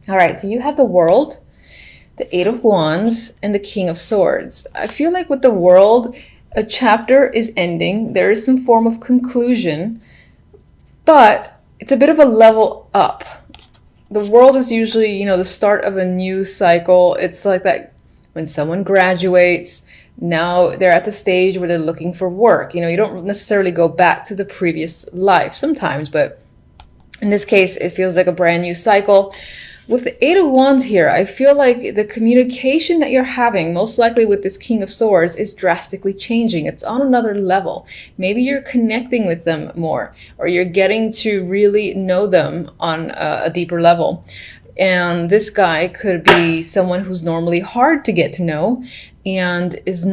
All right, so you have the World, the Eight of Wands, and the King of Swords. I feel like with the World, a chapter is ending. There is some form of conclusion, but it's a bit of a level up. The World is usually, the start of a new cycle. It's like that when someone graduates, now they're at the stage where they're looking for work. You don't necessarily go back to the previous life sometimes, but in this case, it feels like a brand new cycle. With the Eight of Wands here, I feel like the communication that you're having, most likely with this King of Swords, is drastically changing. It's on another level. Maybe you're connecting with them more, or you're getting to really know them on a deeper level. And this guy could be someone who's normally hard to get to know and is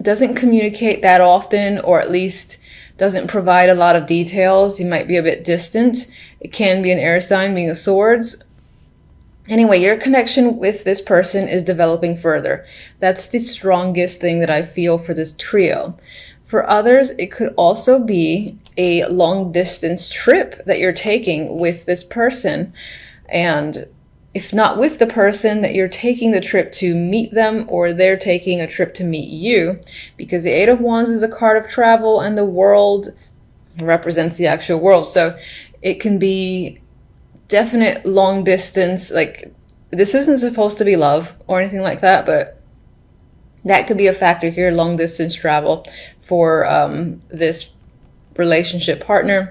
doesn't communicate that often, or at least doesn't provide a lot of details. You might be a bit distant. It can be an air sign, being a swords. Anyway, your connection with this person is developing further. That's the strongest thing that I feel for this trio. For others, it could also be a long distance trip that you're taking with this person. And if not with the person, that you're taking the trip to meet them, or they're taking a trip to meet you, because the Eight of Wands is a card of travel and the World represents the actual world. So it can be definite long distance. Like, this isn't supposed to be love or anything like that, but that could be a factor here, long distance travel for this relationship partner.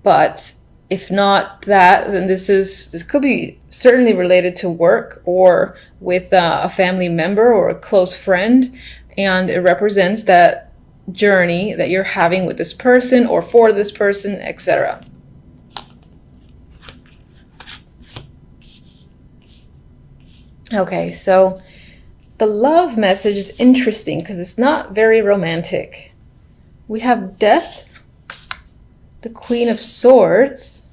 But if not that, then this could be certainly related to work or with a family member or a close friend, and it represents that journey that you're having with this person or for this person, etc. Okay, so the love message is interesting because it's not very romantic. We have Death, the Queen of Swords,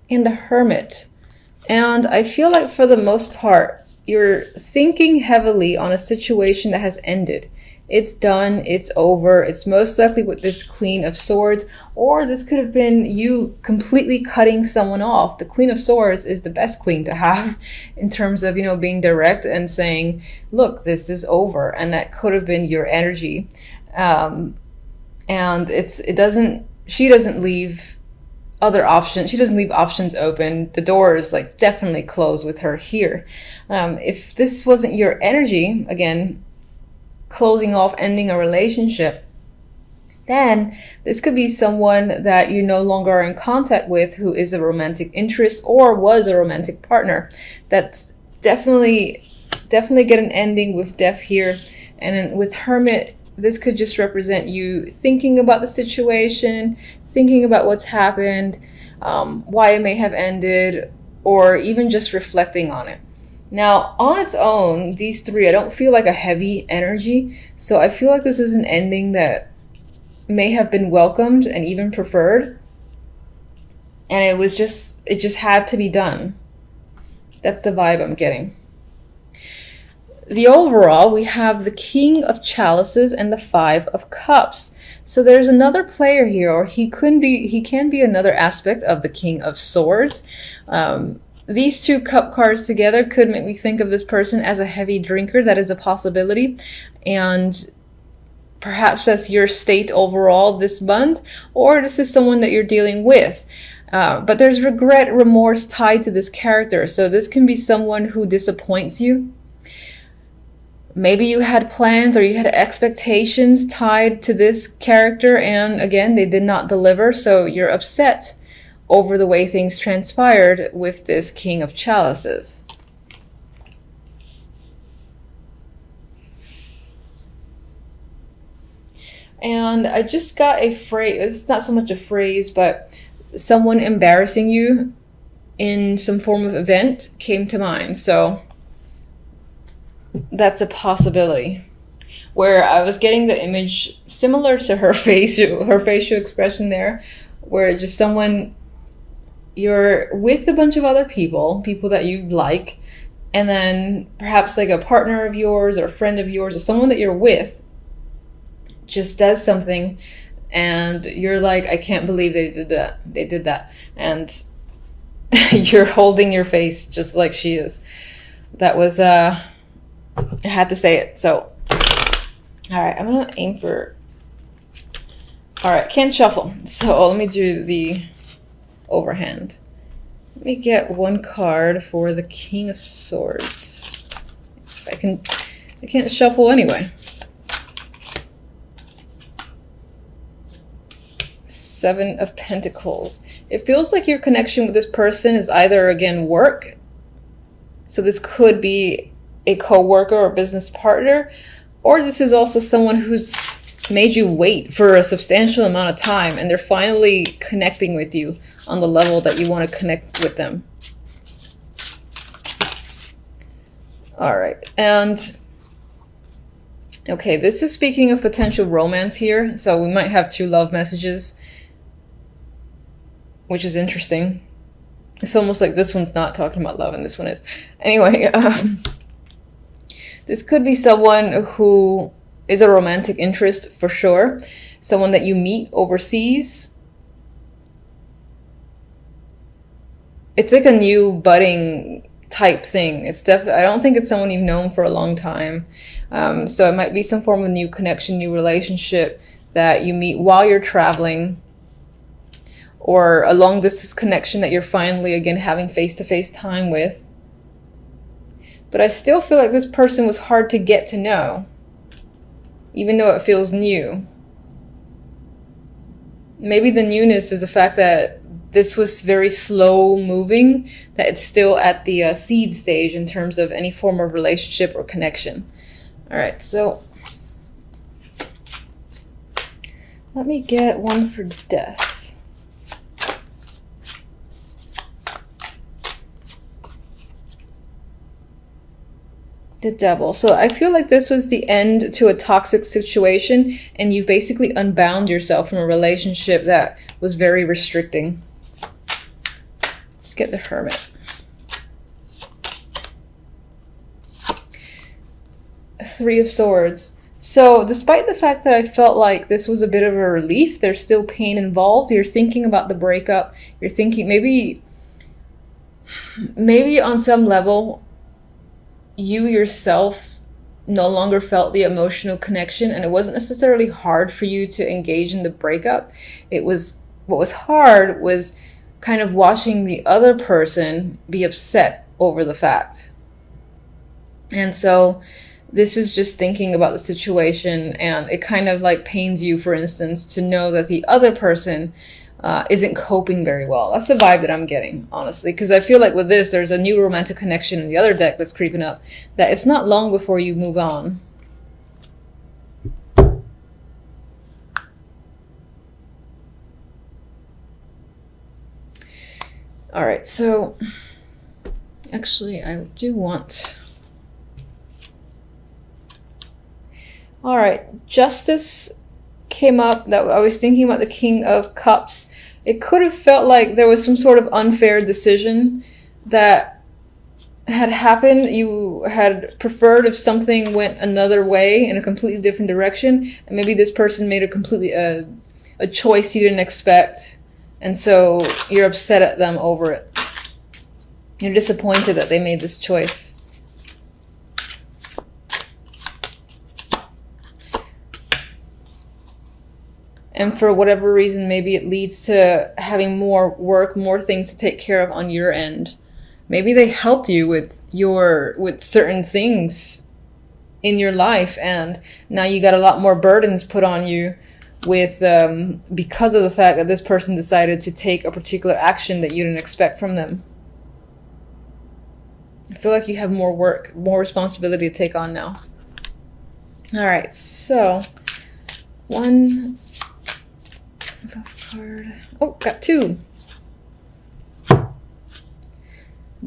and the Hermit. And I feel like for the most part, you're thinking heavily on a situation that has ended. It's done, it's over. It's most likely with this Queen of Swords, or this could have been you completely cutting someone off. The Queen of Swords is the best queen to have in terms of, being direct and saying, look, this is over. And that could have been your energy. And she doesn't leave other options. She doesn't leave options open. The door is definitely closed with her here. If this wasn't your energy, again, closing off, ending a relationship, then this could be someone that you no longer are in contact with, who is a romantic interest or was a romantic partner. That's definitely get an ending with Death here. And then with Hermit, this could just represent you thinking about the situation, thinking about what's happened, why it may have ended, or even just reflecting on it. Now, on its own, these three, I don't feel like a heavy energy. So I feel like this is an ending that may have been welcomed and even preferred. And it just had to be done. That's the vibe I'm getting. The overall, we have the King of Chalices and the Five of Cups. So there's another player here, or he can be another aspect of the King of Swords. These two cup cards together could make me think of this person as a heavy drinker. That is a possibility. And perhaps that's your state overall this month, or this is someone that you're dealing with. But there's regret, remorse tied to this character. So this can be someone who disappoints you. Maybe you had plans or you had expectations tied to this character, and again, they did not deliver. So you're upset over the way things transpired with this King of Chalices. And I just got a phrase, it's not so much a phrase, but someone embarrassing you in some form of event came to mind. So that's a possibility. Where I was getting the image similar to her facial expression there, where just someone, you're with a bunch of other people that you like, and then perhaps like a partner of yours or a friend of yours or someone that you're with just does something, and you're like, I can't believe they did that. And You're holding your face just like she is. That was, I had to say it. So, all right, I'm going to aim for, all right, can't shuffle. So let me do the overhand. Let me get one card for the King of Swords. I can't shuffle anyway. Seven of Pentacles. It feels like your connection with this person is either, again, work. So this could be a co-worker or business partner, or this is also someone who's made you wait for a substantial amount of time and they're finally connecting with you on the level that you want to connect with them. All right, and okay, this is speaking of potential romance here. So we might have two love messages, which is interesting. It's almost like this one's not talking about love and this one is. Anyway, this could be someone who is a romantic interest for sure. Someone that you meet overseas. It's like a new budding type thing. It's definitely, I don't think it's someone you've known for a long time. So it might be some form of new connection, new relationship that you meet while you're traveling, or a long distance connection that you're finally, again, having face-to-face time with. But I still feel like this person was hard to get to know, even though it feels new. Maybe the newness is the fact that this was very slow moving, that it's still at the seed stage in terms of any form of relationship or connection. All right, so let me get one for Death. The Devil. So I feel like this was the end to a toxic situation and you've basically unbound yourself from a relationship that was very restricting. Let's get the Hermit. Three of Swords. So despite the fact that I felt like this was a bit of a relief, there's still pain involved. You're thinking about the breakup. You're thinking maybe on some level you yourself no longer felt the emotional connection, and it wasn't necessarily hard for you to engage in the breakup. It was, what was hard was kind of watching the other person be upset over the fact. And so this is just thinking about the situation, and it kind of like pains you, for instance, to know that the other person isn't coping very well. That's the vibe that I'm getting, honestly, because I feel like with this, there's a new romantic connection in the other deck that's creeping up, that it's not long before you move on. All right, so actually I do want... All right, Justice came up. That I was thinking about the King of Cups. It could have felt like there was some sort of unfair decision that had happened. You had preferred if something went another way in a completely different direction, and maybe this person made a completely a choice you didn't expect, and so you're upset at them over it. You're disappointed that they made this choice. And for whatever reason, maybe it leads to having more work, more things to take care of on your end. Maybe they helped you with certain things in your life, and now you got a lot more burdens put on you with because of the fact that this person decided to take a particular action that you didn't expect from them. I feel like you have more work, more responsibility to take on now. All right, so one love card. Oh, got two.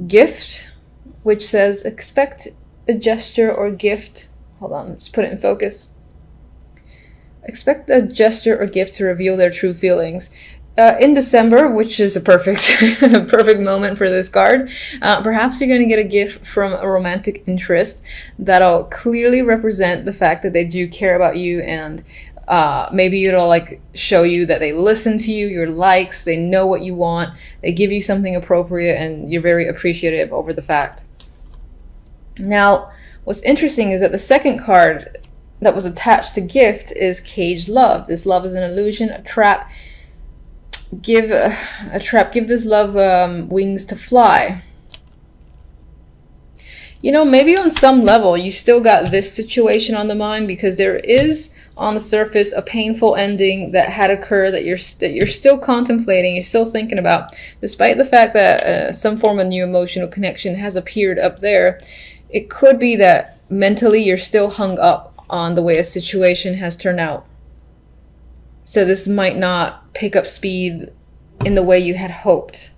Gift, which says expect a gesture or gift. Hold on, let's put it in focus. Expect a gesture or gift to reveal their true feelings. In December, which is a perfect moment for this card, perhaps you're going to get a gift from a romantic interest that'll clearly represent the fact that they do care about you and Maybe it'll like show you that they listen to you, your likes, they know what you want, they give you something appropriate, and you're very appreciative over the fact. Now, what's interesting is that the second card that was attached to gift is caged love. This love is an illusion, a trap. Give this love wings to fly. You know, maybe on some level you still got this situation on the mind, because there is on the surface a painful ending that had occurred that you're still contemplating, you're still thinking about, despite the fact that some form of new emotional connection has appeared up there. It could be that mentally you're still hung up on the way a situation has turned out. So this might not pick up speed in the way you had hoped.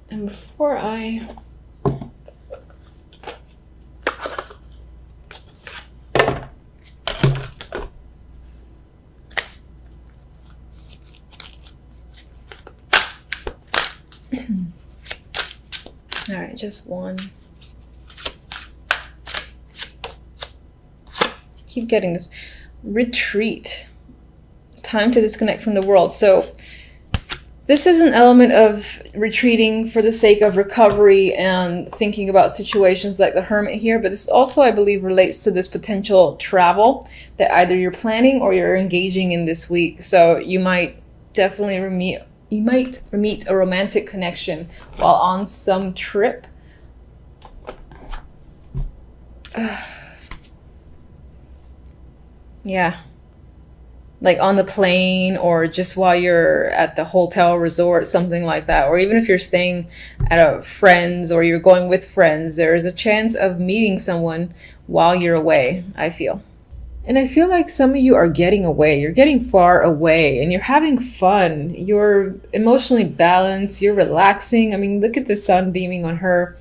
And before I... All right, just one. Keep getting this. Retreat. Time to disconnect from the world. So this is an element of retreating for the sake of recovery and thinking about situations like the Hermit here, but this also, I believe, relates to this potential travel that either you're planning or you're engaging in this week. So you might definitely meet a romantic connection while on some trip. Yeah. Like on the plane, or just while you're at the hotel resort, something like that. Or even if you're staying at a friend's or you're going with friends, there is a chance of meeting someone while you're away, I feel. And I feel like some of you are getting away. You're getting far away and you're having fun. You're emotionally balanced. You're relaxing. I mean, look at the sun beaming on her.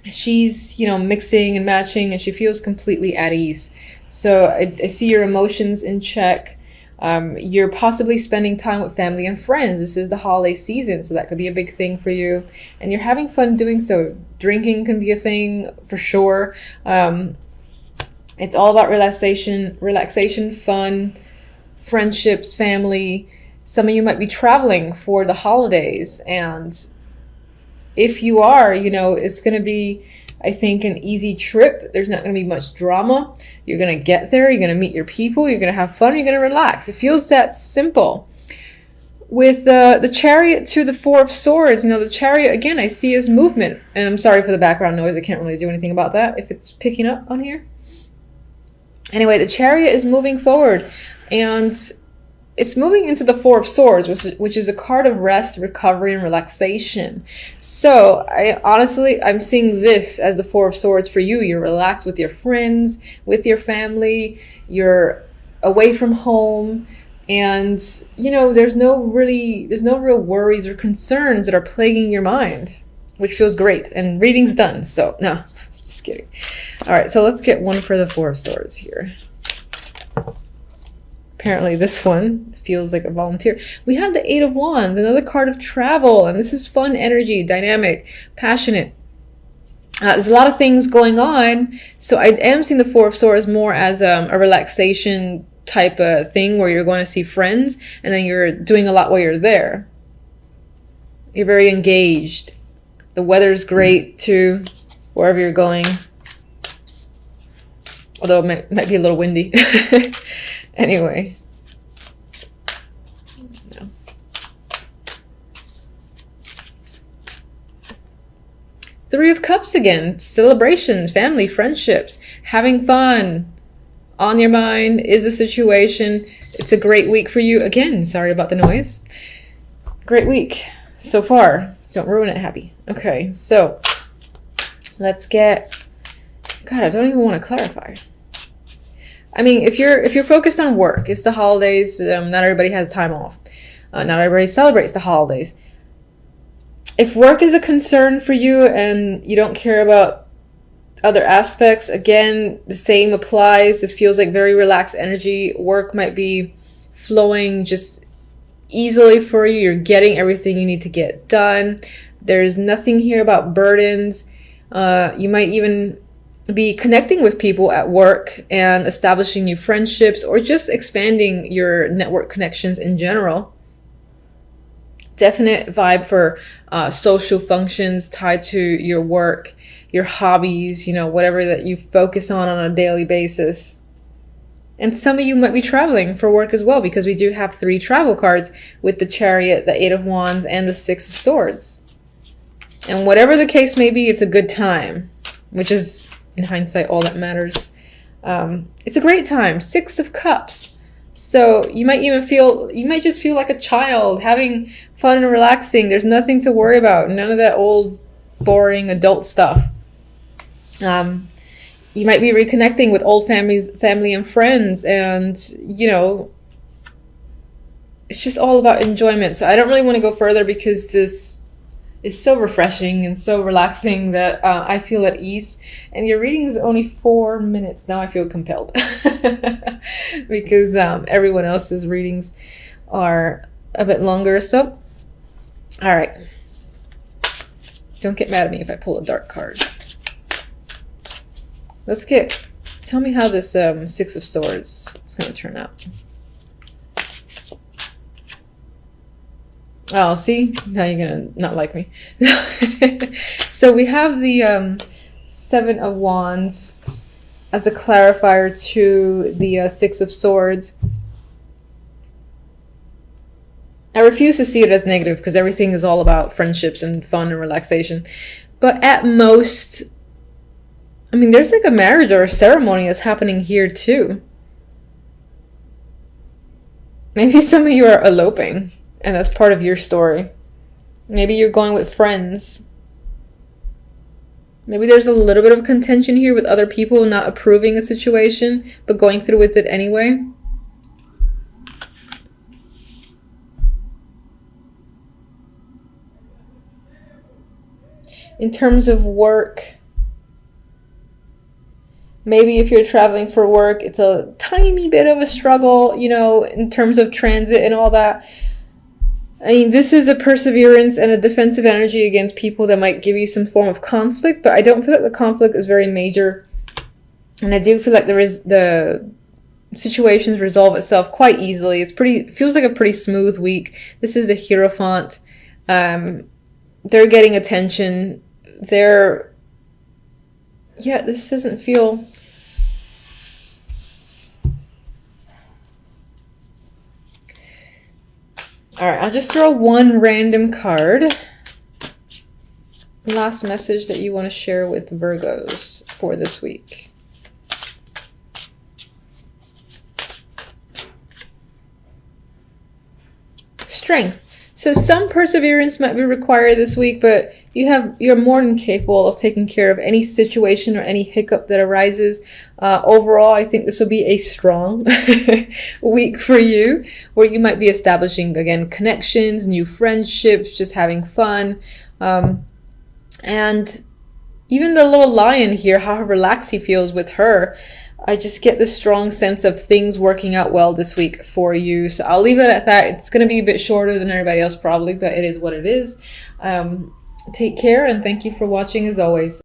She's, mixing and matching, and she feels completely at ease. So I see your emotions in check. You're possibly spending time with family and friends. This is the holiday season, so that could be a big thing for you. And you're having fun doing so. Drinking can be a thing for sure. It's all about relaxation, fun, friendships, family. Some of you might be traveling for the holidays, and if you are, it's going to be, I think, an easy trip. There's not going to be much drama. You're going to get there. You're going to meet your people. You're going to have fun. You're going to relax. It feels that simple. With the Chariot to the Four of Swords, the Chariot, again, I see as movement. And I'm sorry for the background noise. I can't really do anything about that if it's picking up on here. Anyway, the Chariot is moving forward. And it's moving into the Four of Swords, which is a card of rest, recovery, and relaxation. So I'm seeing this as the Four of Swords for you. You're relaxed with your friends, with your family. You're away from home, and there's no real worries or concerns that are plaguing your mind, which feels great. And reading's done. So no, just kidding. All right, so let's get one for the Four of Swords here. Apparently this one feels like a volunteer. We have the Eight of Wands, another card of travel, and this is fun energy, dynamic, passionate. There's a lot of things going on, so I am seeing the Four of Swords more as a relaxation type of thing where you're going to see friends, and then you're doing a lot while you're there. You're very engaged. The weather's great too, wherever you're going. Although it might be a little windy. Anyway. No. Three of Cups again. Celebrations, family, friendships, having fun. On your mind is the situation. It's a great week for you. Again, sorry about the noise. Great week so far. Don't ruin it, happy. Okay, so let's get... God, I don't even want to clarify. I mean, if you're focused on work, it's the holidays. Not everybody has time off. Not everybody celebrates the holidays. If work is a concern for you and you don't care about other aspects, again, the same applies. This feels like very relaxed energy. Work might be flowing just easily for you. You're getting everything you need to get done. There's nothing here about burdens. You might even be connecting with people at work and establishing new friendships, or just expanding your network connections in general. Definite vibe for social functions tied to your work, your hobbies, whatever that you focus on a daily basis. And some of you might be traveling for work as well, because we do have 3 travel cards with the Chariot, the 8 of Wands, and the 6 of Swords. And whatever the case may be, it's a good time, which is, in hindsight, all that matters. It's a great time. 6 of Cups. So you might just feel like a child, having fun and relaxing. There's nothing to worry about. None of that old, boring adult stuff. You might be reconnecting with old family and friends, and, it's just all about enjoyment. So I don't really want to go further, because this is so refreshing and so relaxing that I feel at ease. And your reading is only 4 minutes. Now I feel compelled because everyone else's readings are a bit longer. So, all right. Don't get mad at me if I pull a dark card. Tell me how this 6 of Swords is going to turn out. Oh, see? Now you're going to not like me. So we have the 7 of Wands as a clarifier to the 6 of Swords. I refuse to see it as negative, because everything is all about friendships and fun and relaxation. But at most, there's like a marriage or a ceremony that's happening here too. Maybe some of you are eloping, and that's part of your story. Maybe you're going with friends. Maybe there's a little bit of contention here with other people not approving a situation, but going through with it anyway. In terms of work, maybe if you're traveling for work, it's a tiny bit of a struggle, in terms of transit and all that. This is a perseverance and a defensive energy against people that might give you some form of conflict, but I don't feel like the conflict is very major. And I do feel like the situations resolve itself quite easily. Feels like a pretty smooth week. This is the Hierophant. They're getting attention. This doesn't feel... All right, I'll just throw one random card. Last message that you want to share with Virgos for this week. Strength. So some perseverance might be required this week, but you're more than capable of taking care of any situation or any hiccup that arises. Overall, I think this will be a strong week for you, where you might be establishing, again, connections, new friendships, just having fun. And even the little lion here, how relaxed he feels with her, I just get this strong sense of things working out well this week for you. So I'll leave it at that. It's going to be a bit shorter than everybody else probably, but it is what it is. Take care, and thank you for watching as always.